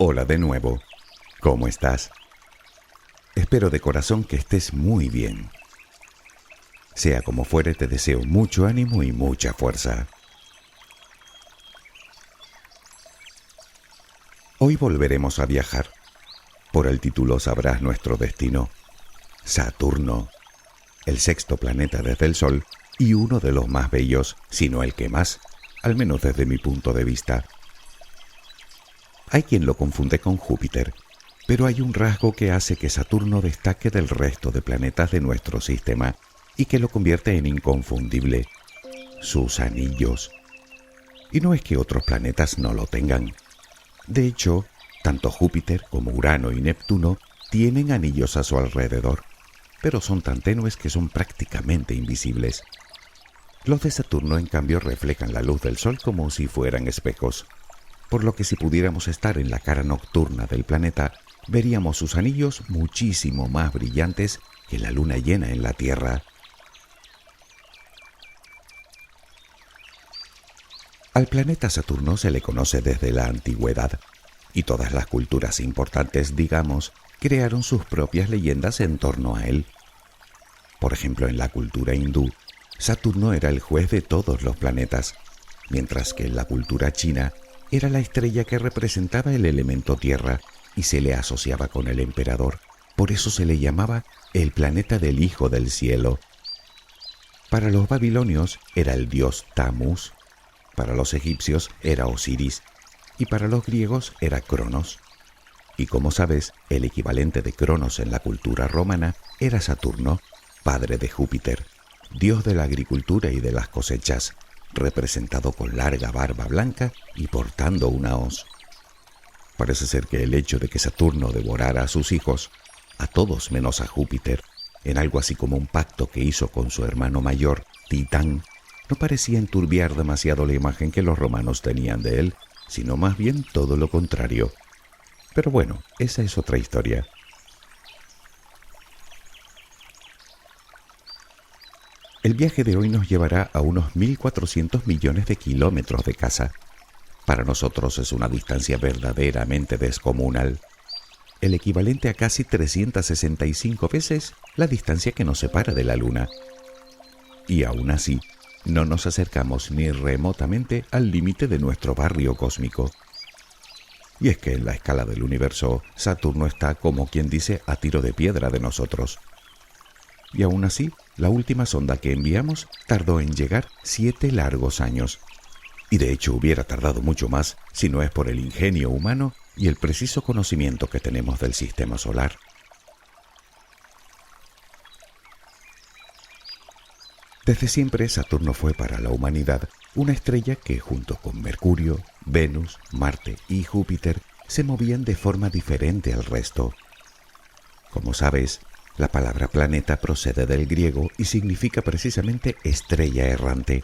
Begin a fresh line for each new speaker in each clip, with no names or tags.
Hola de nuevo. ¿Cómo estás? Espero de corazón que estés muy bien. Sea como fuere, te deseo mucho ánimo y mucha fuerza. Hoy volveremos a viajar. Por el título sabrás nuestro destino. Saturno, el sexto planeta desde el Sol y uno de los más bellos, si no el que más, al menos desde mi punto de vista. Hay quien lo confunde con Júpiter, pero hay un rasgo que hace que Saturno destaque del resto de planetas de nuestro sistema y que lo convierte en inconfundible: sus anillos. Y no es que otros planetas no lo tengan. De hecho, tanto Júpiter como Urano y Neptuno tienen anillos a su alrededor, pero son tan tenues que son prácticamente invisibles. Los de Saturno, en cambio, reflejan la luz del Sol como si fueran espejos, por lo que si pudiéramos estar en la cara nocturna del planeta, veríamos sus anillos muchísimo más brillantes que la luna llena en la Tierra. Al planeta Saturno se le conoce desde la antigüedad, y todas las culturas importantes, digamos, crearon sus propias leyendas en torno a él. Por ejemplo, en la cultura hindú, Saturno era el juez de todos los planetas, mientras que en la cultura china era la estrella que representaba el elemento tierra y se le asociaba con el emperador. Por eso se le llamaba el planeta del Hijo del Cielo. Para los babilonios era el dios Tammuz, para los egipcios era Osiris y para los griegos era Cronos. Y como sabes, el equivalente de Cronos en la cultura romana era Saturno, padre de Júpiter, dios de la agricultura y de las cosechas, representado con larga barba blanca y portando una hoz. Parece ser que el hecho de que Saturno devorara a sus hijos, a todos menos a Júpiter, en algo así como un pacto que hizo con su hermano mayor, Titán, no parecía enturbiar demasiado la imagen que los romanos tenían de él, sino más bien todo lo contrario. Pero bueno, esa es otra historia. El viaje de hoy nos llevará a unos 1.400 millones de kilómetros de casa. Para nosotros es una distancia verdaderamente descomunal, el equivalente a casi 365 veces la distancia que nos separa de la Luna. Y aún así, no nos acercamos ni remotamente al límite de nuestro barrio cósmico. Y es que en la escala del universo, Saturno está, como quien dice, a tiro de piedra de nosotros. Y aún así, la última sonda que enviamos tardó en llegar 7 largos años. Y de hecho hubiera tardado mucho más si no es por el ingenio humano y el preciso conocimiento que tenemos del sistema solar. Desde siempre Saturno fue para la humanidad una estrella que, junto con Mercurio, Venus, Marte y Júpiter, se movían de forma diferente al resto. Como sabes, la palabra planeta procede del griego y significa precisamente estrella errante.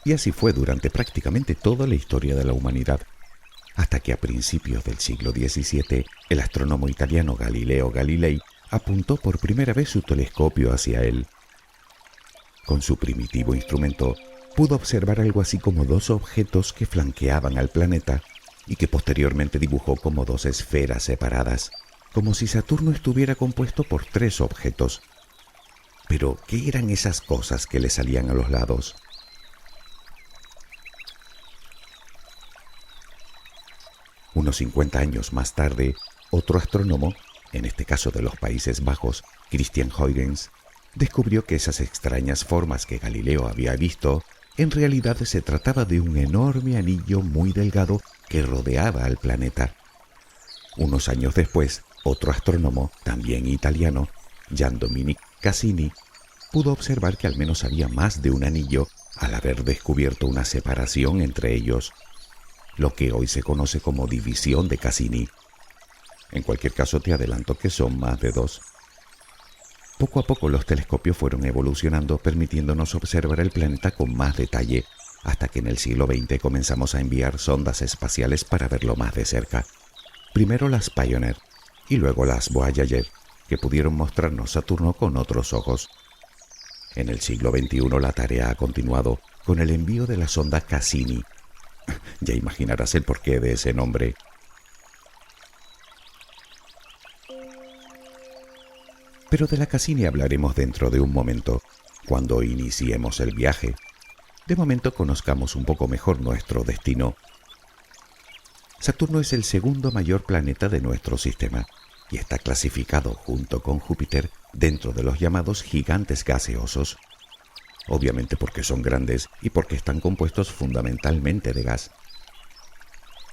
Y así fue durante prácticamente toda la historia de la humanidad, hasta que a principios del siglo XVII el astrónomo italiano Galileo Galilei apuntó por primera vez su telescopio hacia él. Con su primitivo instrumento pudo observar algo así como 2 objetos que flanqueaban al planeta y que posteriormente dibujó como 2 esferas separadas, como si Saturno estuviera compuesto por 3 objetos. Pero, ¿qué eran esas cosas que le salían a los lados? Unos 50 años más tarde, otro astrónomo, en este caso de los Países Bajos, Christian Huygens, descubrió que esas extrañas formas que Galileo había visto, en realidad se trataba de un enorme anillo muy delgado que rodeaba al planeta. Unos años después, otro astrónomo, también italiano, Gian Domenico Cassini, pudo observar que al menos había más de un anillo al haber descubierto una separación entre ellos, lo que hoy se conoce como división de Cassini. En cualquier caso, te adelanto que son más de 2. Poco a poco los telescopios fueron evolucionando, permitiéndonos observar el planeta con más detalle, hasta que en el siglo XX comenzamos a enviar sondas espaciales para verlo más de cerca. Primero las Pioneer y luego las Voyager, que pudieron mostrarnos Saturno con otros ojos. En el siglo XXI la tarea ha continuado con el envío de la sonda Cassini. Ya imaginarás el porqué de ese nombre. Pero de la Cassini hablaremos dentro de un momento, cuando iniciemos el viaje. De momento conozcamos un poco mejor nuestro destino. Saturno es el segundo mayor planeta de nuestro sistema y está clasificado junto con Júpiter dentro de los llamados gigantes gaseosos. Obviamente porque son grandes y porque están compuestos fundamentalmente de gas.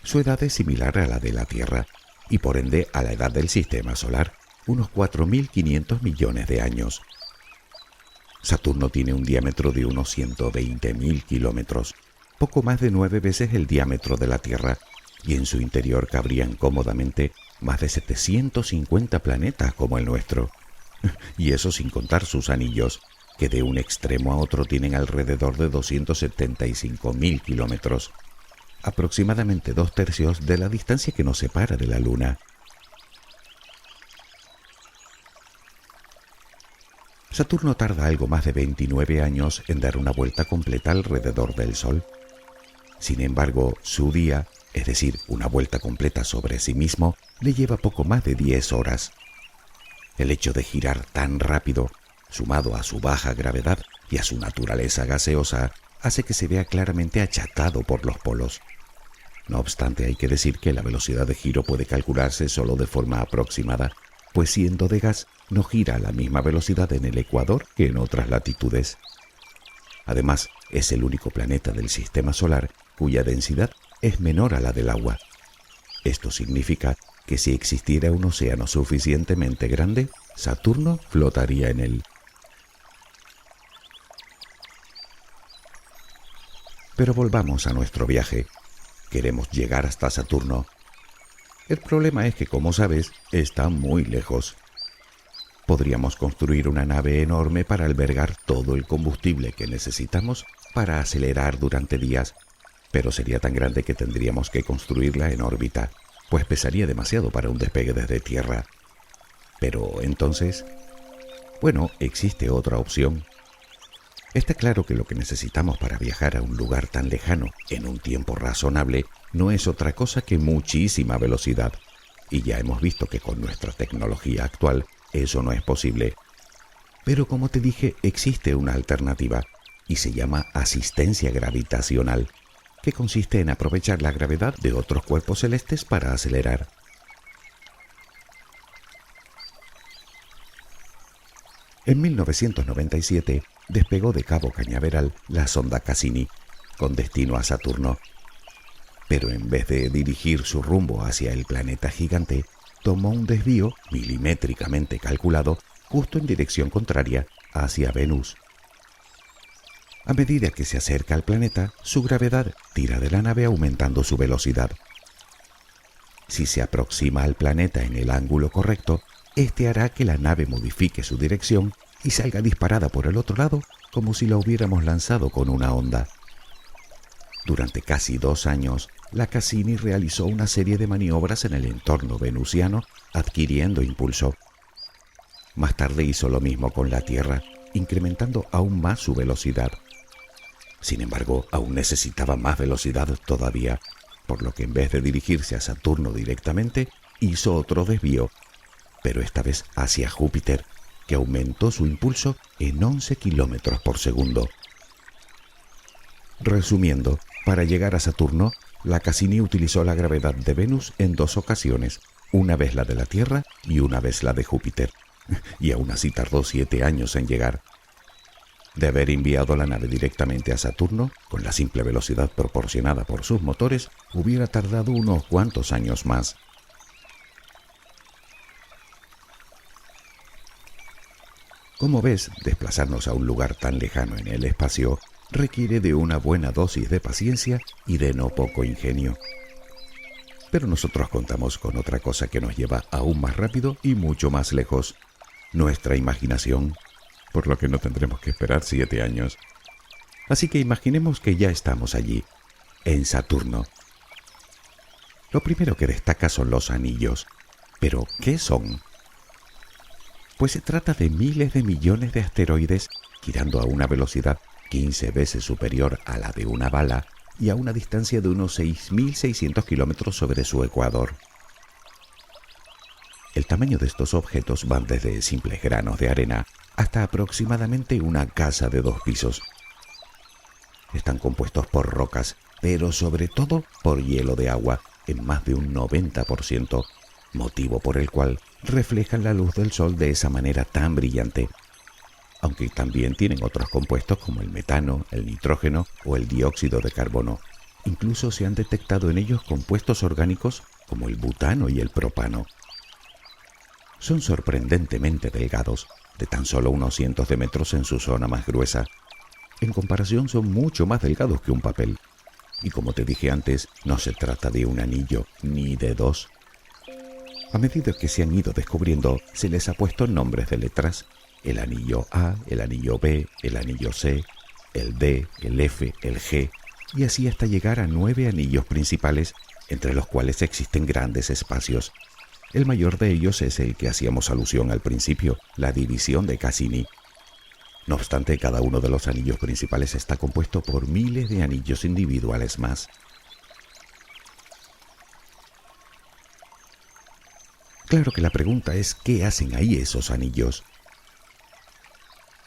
Su edad es similar a la de la Tierra y por ende a la edad del sistema solar, unos 4.500 millones de años. Saturno tiene un diámetro de unos 120.000 kilómetros, poco más de 9 veces el diámetro de la Tierra, y en su interior cabrían cómodamente más de 750 planetas como el nuestro. Y eso sin contar sus anillos, que de un extremo a otro tienen alrededor de 275.000 kilómetros, aproximadamente 2/3 de la distancia que nos separa de la Luna. Saturno tarda algo más de 29 años en dar una vuelta completa alrededor del Sol. Sin embargo, su día, es decir, una vuelta completa sobre sí mismo, le lleva poco más de 10 horas. El hecho de girar tan rápido, sumado a su baja gravedad y a su naturaleza gaseosa, hace que se vea claramente achatado por los polos. No obstante, hay que decir que la velocidad de giro puede calcularse solo de forma aproximada, pues siendo de gas, no gira a la misma velocidad en el ecuador que en otras latitudes. Además, es el único planeta del sistema solar cuya densidad es menor a la del agua. Esto significa que si existiera un océano suficientemente grande, Saturno flotaría en él. Pero volvamos a nuestro viaje. Queremos llegar hasta Saturno. El problema es que, como sabes, está muy lejos. Podríamos construir una nave enorme para albergar todo el combustible que necesitamos para acelerar durante días, pero sería tan grande que tendríamos que construirla en órbita, pues pesaría demasiado para un despegue desde Tierra. Pero entonces, bueno, existe otra opción. Está claro que lo que necesitamos para viajar a un lugar tan lejano en un tiempo razonable no es otra cosa que muchísima velocidad, y ya hemos visto que con nuestra tecnología actual eso no es posible. Pero como te dije, existe una alternativa, y se llama asistencia gravitacional, que consiste en aprovechar la gravedad de otros cuerpos celestes para acelerar. En 1997 despegó de Cabo Cañaveral la sonda Cassini, con destino a Saturno. Pero en vez de dirigir su rumbo hacia el planeta gigante, tomó un desvío milimétricamente calculado justo en dirección contraria hacia Venus. A medida que se acerca al planeta, su gravedad tira de la nave aumentando su velocidad. Si se aproxima al planeta en el ángulo correcto, este hará que la nave modifique su dirección y salga disparada por el otro lado como si la hubiéramos lanzado con una onda. Durante casi 2 años, la Cassini realizó una serie de maniobras en el entorno venusiano, adquiriendo impulso. Más tarde hizo lo mismo con la Tierra, incrementando aún más su velocidad. Sin embargo, aún necesitaba más velocidad todavía, por lo que en vez de dirigirse a Saturno directamente, hizo otro desvío, pero esta vez hacia Júpiter, que aumentó su impulso en 11 kilómetros por segundo. Resumiendo, para llegar a Saturno, la Cassini utilizó la gravedad de Venus en 2 ocasiones, una vez la de la Tierra y una vez la de Júpiter, y aún así tardó 7 años en llegar. De haber enviado la nave directamente a Saturno, con la simple velocidad proporcionada por sus motores, hubiera tardado unos cuantos años más. Como ves, desplazarnos a un lugar tan lejano en el espacio requiere de una buena dosis de paciencia y de no poco ingenio. Pero nosotros contamos con otra cosa que nos lleva aún más rápido y mucho más lejos: nuestra imaginación, por lo que no tendremos que esperar 7 años. Así que imaginemos que ya estamos allí, en Saturno. Lo primero que destaca son los anillos. ¿Pero qué son? Pues se trata de miles de millones de asteroides girando a una velocidad 15 veces superior a la de una bala y a una distancia de unos 6.600 kilómetros sobre su ecuador. El tamaño de estos objetos van desde simples granos de arena hasta aproximadamente una casa de 2 pisos. Están compuestos por rocas, pero sobre todo por hielo de agua en más de un 90%, motivo por el cual reflejan la luz del sol de esa manera tan brillante, aunque también tienen otros compuestos como el metano, el nitrógeno o el dióxido de carbono. Incluso se han detectado en ellos compuestos orgánicos como el butano y el propano. Son sorprendentemente delgados, de tan solo unos cientos de metros en su zona más gruesa. En comparación son mucho más delgados que un papel. Y como te dije antes, no se trata de un anillo ni de dos. A medida que se han ido descubriendo, se les ha puesto nombres de letras: el anillo A, el anillo B, el anillo C, el D, el F, el G, y así hasta llegar a 9 anillos principales, entre los cuales existen grandes espacios. El mayor de ellos es el que hacíamos alusión al principio, la división de Cassini. No obstante, cada uno de los anillos principales está compuesto por miles de anillos individuales más. Claro que la pregunta es, ¿qué hacen ahí esos anillos?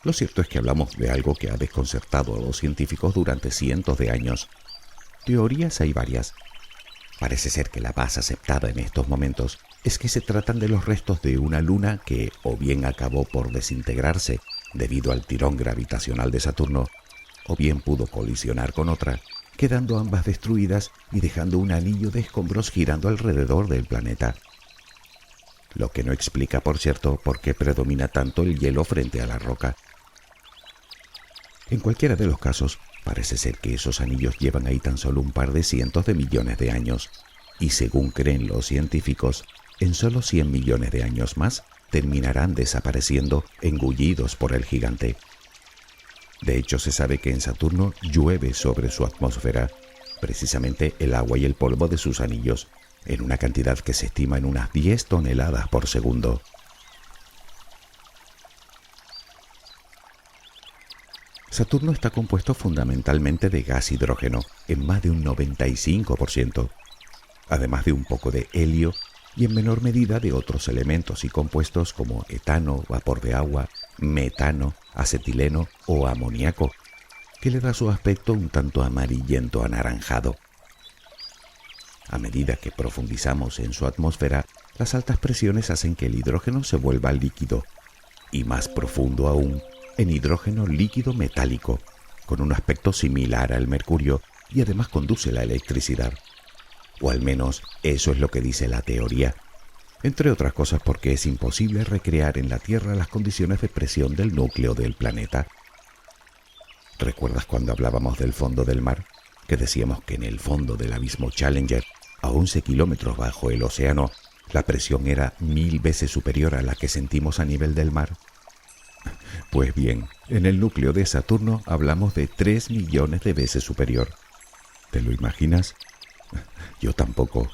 Lo cierto es que hablamos de algo que ha desconcertado a los científicos durante cientos de años. Teorías hay varias. Parece ser que la más aceptada en estos momentos es que se tratan de los restos de una luna que o bien acabó por desintegrarse debido al tirón gravitacional de Saturno, o bien pudo colisionar con otra, quedando ambas destruidas y dejando un anillo de escombros girando alrededor del planeta. Lo que no explica, por cierto, por qué predomina tanto el hielo frente a la roca. En cualquiera de los casos, parece ser que esos anillos llevan ahí tan solo un par de cientos de millones de años, y según creen los científicos, en solo 100 millones de años más terminarán desapareciendo, engullidos por el gigante. De hecho, se sabe que en Saturno llueve sobre su atmósfera, precisamente el agua y el polvo de sus anillos, en una cantidad que se estima en unas 10 toneladas por segundo. Saturno está compuesto fundamentalmente de gas hidrógeno, en más de un 95%, además de un poco de helio y en menor medida de otros elementos y compuestos como etano, vapor de agua, metano, acetileno o amoníaco, que le da su aspecto un tanto amarillento anaranjado. A medida que profundizamos en su atmósfera, las altas presiones hacen que el hidrógeno se vuelva líquido, y más profundo aún, en hidrógeno líquido metálico, con un aspecto similar al mercurio y además conduce la electricidad. O al menos eso es lo que dice la teoría, entre otras cosas porque es imposible recrear en la Tierra las condiciones de presión del núcleo del planeta. ¿Recuerdas cuando hablábamos del fondo del mar? Que decíamos que en el fondo del abismo Challenger, a 11 kilómetros bajo el océano, la presión era 1000 veces superior a la que sentimos a nivel del mar. Pues bien, en el núcleo de Saturno hablamos de 3 millones de veces superior. ¿Te lo imaginas? Yo tampoco.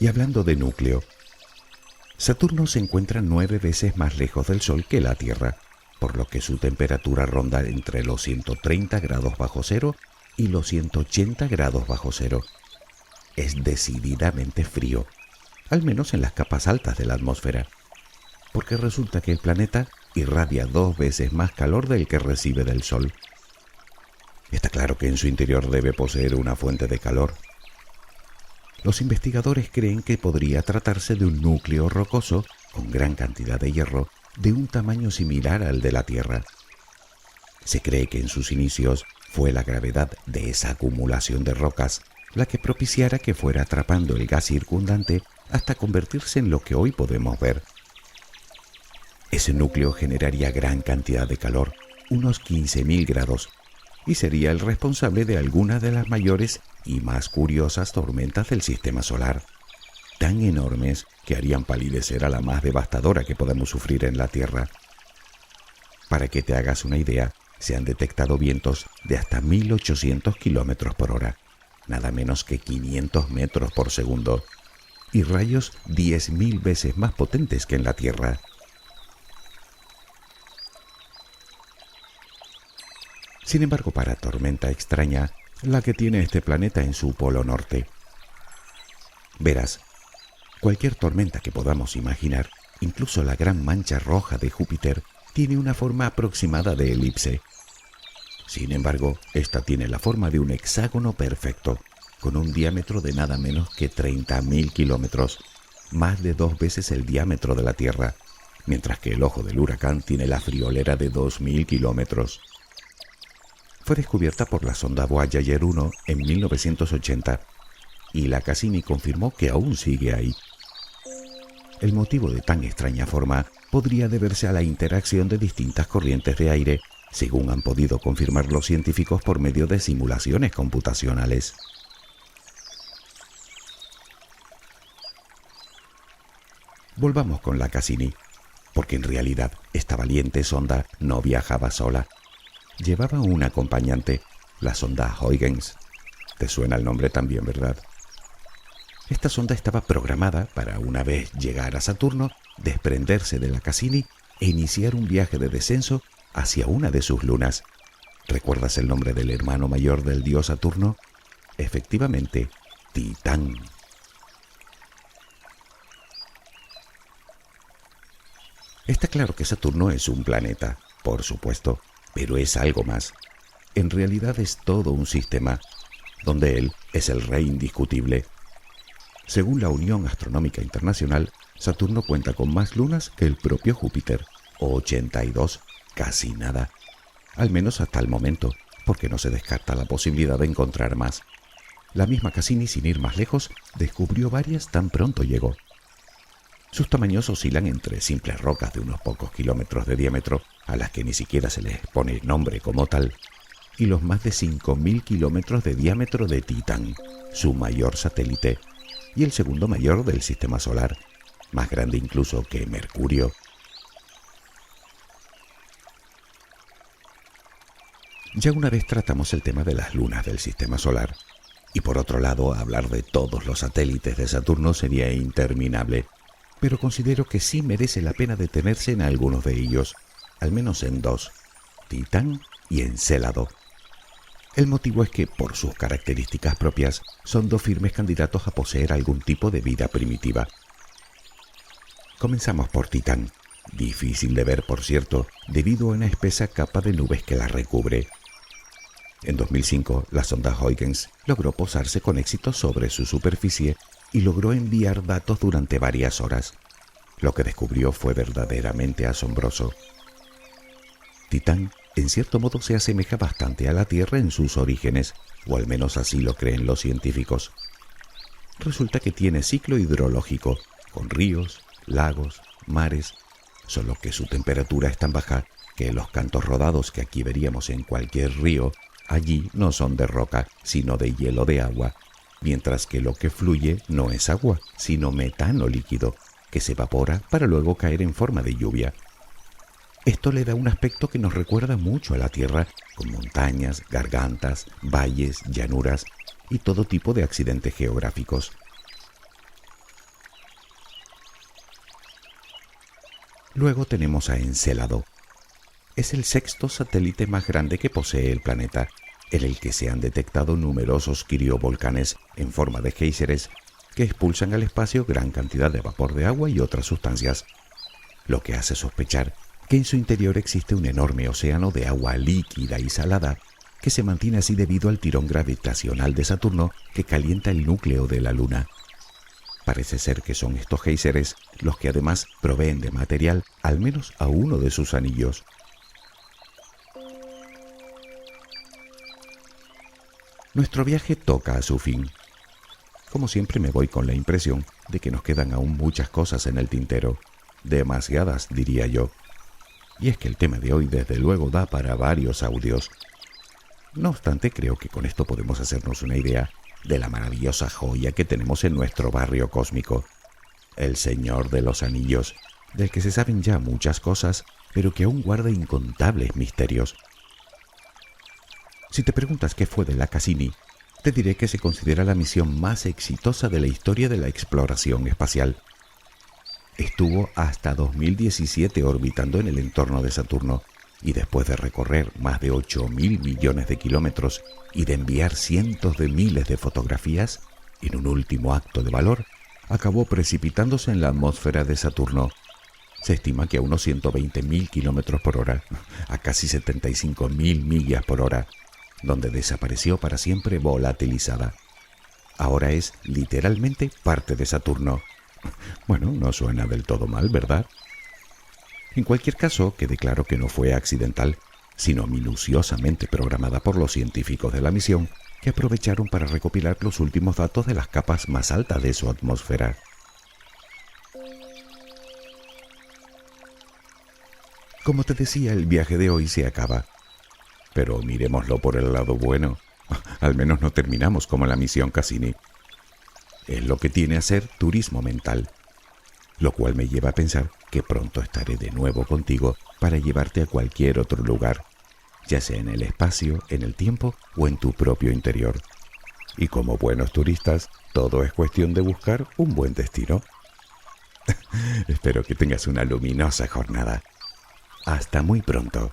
Y hablando de núcleo, Saturno se encuentra 9 veces más lejos del Sol que la Tierra, por lo que su temperatura ronda entre los 130 grados bajo cero y los 180 grados bajo cero. Es decididamente frío, al menos en las capas altas de la atmósfera, porque resulta que el planeta irradia 2 veces más calor del que recibe del Sol. Está claro que en su interior debe poseer una fuente de calor. Los investigadores creen que podría tratarse de un núcleo rocoso con gran cantidad de hierro de un tamaño similar al de la Tierra. Se cree que en sus inicios fue la gravedad de esa acumulación de rocas la que propiciara que fuera atrapando el gas circundante hasta convertirse en lo que hoy podemos ver. Ese núcleo generaría gran cantidad de calor, unos 15.000 grados, y sería el responsable de algunas de las mayores y más curiosas tormentas del sistema solar, tan enormes que harían palidecer a la más devastadora que podemos sufrir en la Tierra. Para que te hagas una idea, se han detectado vientos de hasta 1.800 kilómetros por hora, nada menos que 500 metros por segundo, y rayos 10.000 veces más potentes que en la Tierra. Sin embargo, para tormenta extraña, la que tiene este planeta en su polo norte, Verás, cualquier tormenta que podamos imaginar, incluso la gran mancha roja de Júpiter, tiene una forma aproximada de elipse. Sin embargo, esta tiene la forma de un hexágono perfecto, con un diámetro de nada menos que 30.000 kilómetros, más de 2 veces el diámetro de la Tierra, mientras que el ojo del huracán tiene la friolera de 2.000 kilómetros. Fue descubierta por la sonda Voyager 1 en 1980 y la Cassini confirmó que aún sigue ahí. El motivo de tan extraña forma podría deberse a la interacción de distintas corrientes de aire, según han podido confirmar los científicos por medio de simulaciones computacionales. Volvamos con la Cassini, porque en realidad esta valiente sonda no viajaba sola. Llevaba un acompañante, la sonda Huygens. Te suena el nombre también, ¿verdad? Esta sonda estaba programada para, una vez llegar a Saturno, desprenderse de la Cassini e iniciar un viaje de descenso hacia una de sus lunas. ¿Recuerdas el nombre del hermano mayor del dios Saturno? Efectivamente, Titán. Está claro que Saturno es un planeta, por supuesto, pero es algo más. En realidad es todo un sistema, donde él es el rey indiscutible. Según la Unión Astronómica Internacional, Saturno cuenta con más lunas que el propio Júpiter, 82, casi nada. Al menos hasta el momento, porque no se descarta la posibilidad de encontrar más. La misma Cassini, sin ir más lejos, descubrió varias tan pronto llegó. Sus tamaños oscilan entre simples rocas de unos pocos kilómetros de diámetro, a las que ni siquiera se les pone nombre como tal, y los más de 5.000 kilómetros de diámetro de Titán, su mayor satélite, y el segundo mayor del sistema solar, más grande incluso que Mercurio. Ya una vez tratamos el tema de las lunas del sistema solar, y por otro lado, hablar de todos los satélites de Saturno sería interminable, pero considero que sí merece la pena detenerse en algunos de ellos, al menos en 2, Titán y Encélado. El motivo es que, por sus características propias, son 2 firmes candidatos a poseer algún tipo de vida primitiva. Comenzamos por Titán, difícil de ver, por cierto, debido a una espesa capa de nubes que la recubre. En 2005, la sonda Huygens logró posarse con éxito sobre su superficie y logró enviar datos durante varias horas. Lo que descubrió fue verdaderamente asombroso. Titán, en cierto modo, se asemeja bastante a la Tierra en sus orígenes, o al menos así lo creen los científicos. Resulta que tiene ciclo hidrológico, con ríos, lagos, mares, solo que su temperatura es tan baja que los cantos rodados que aquí veríamos en cualquier río, allí no son de roca, sino de hielo de agua, mientras que lo que fluye no es agua, sino metano líquido, que se evapora para luego caer en forma de lluvia. Esto le da un aspecto que nos recuerda mucho a la Tierra, con montañas, gargantas, valles, llanuras y todo tipo de accidentes geográficos. Luego tenemos a Encélado. Es el 6º satélite más grande que posee el planeta, en el que se han detectado numerosos criovolcanes en forma de géiseres que expulsan al espacio gran cantidad de vapor de agua y otras sustancias, lo que hace sospechar que en su interior existe un enorme océano de agua líquida y salada que se mantiene así debido al tirón gravitacional de Saturno que calienta el núcleo de la Luna. Parece ser que son estos géiseres los que además proveen de material al menos a uno de sus anillos. Nuestro viaje toca a su fin. Como siempre me voy con la impresión de que nos quedan aún muchas cosas en el tintero, demasiadas diría yo. Y es que el tema de hoy desde luego da para varios audios. No obstante, creo que con esto podemos hacernos una idea de la maravillosa joya que tenemos en nuestro barrio cósmico, el Señor de los Anillos, del que se saben ya muchas cosas, pero que aún guarda incontables misterios. Si te preguntas qué fue de la Cassini, te diré que se considera la misión más exitosa de la historia de la exploración espacial. Estuvo hasta 2017 orbitando en el entorno de Saturno, y después de recorrer más de 8.000 millones de kilómetros y de enviar cientos de miles de fotografías, en un último acto de valor, acabó precipitándose en la atmósfera de Saturno. Se estima que a unos 120.000 kilómetros por hora, a casi 75.000 millas por hora, donde desapareció para siempre volatilizada. Ahora es literalmente parte de Saturno. Bueno, no suena del todo mal, ¿verdad? En cualquier caso, quede claro que no fue accidental, sino minuciosamente programada por los científicos de la misión, que aprovecharon para recopilar los últimos datos de las capas más altas de su atmósfera. Como te decía, el viaje de hoy se acaba. Pero miremoslo por el lado bueno. Al menos no terminamos como la misión Cassini. Es lo que tiene a ser turismo mental. Lo cual me lleva a pensar que pronto estaré de nuevo contigo para llevarte a cualquier otro lugar, ya sea en el espacio, en el tiempo o en tu propio interior. Y como buenos turistas, todo es cuestión de buscar un buen destino. Espero que tengas una luminosa jornada. Hasta muy pronto.